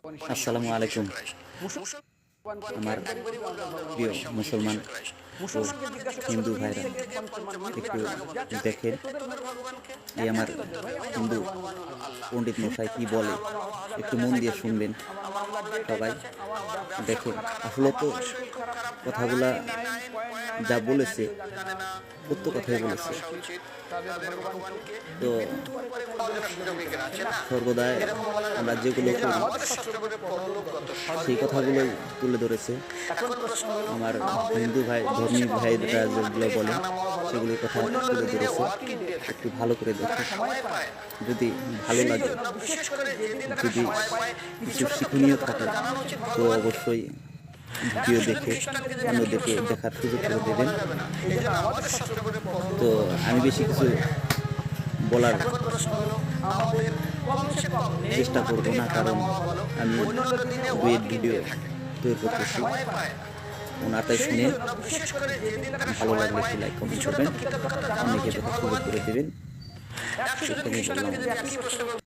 আসসালামু আলাইকুম। আমার প্রিয় মুসলমান ও হিন্দু ভাইরা, একটু দেখেন এই আমার হিন্দু পণ্ডিত মশাই কি বলে, একটু মন দিয়ে শুনবেন সবাই। দেখেন আসলে তো কথাগুলা যা বলেছে সত্য কথাই বলেছে। তো সর্বদাই আমরা যেগুলো করি সেই কথাগুলোই তুলে ধরেছে। আমার হিন্দু ভাই ধর্মী ভাইরা যেগুলো বলে সেগুলির কথা তুলে ধরেছে। একটু ভালো করে দেখে, যদি ভালো লাগে, যদি কিছু শিক্ষণীয় থাকে তো অবশ্যই ভিডিও দেখে অন্যদেরকে দেখার সুযোগ করে দেবেন। তো আমি বেশি কিছু বলার চেষ্টা করব না, কারণ আমি ডুয়েট ভিডিও তৈরি করতেছি। ওনারটাই শুনে ভালো লাগলে একটু লাইক কমেন্ট করবেন, অনেকে দেখার সুযোগ করে দেবেন।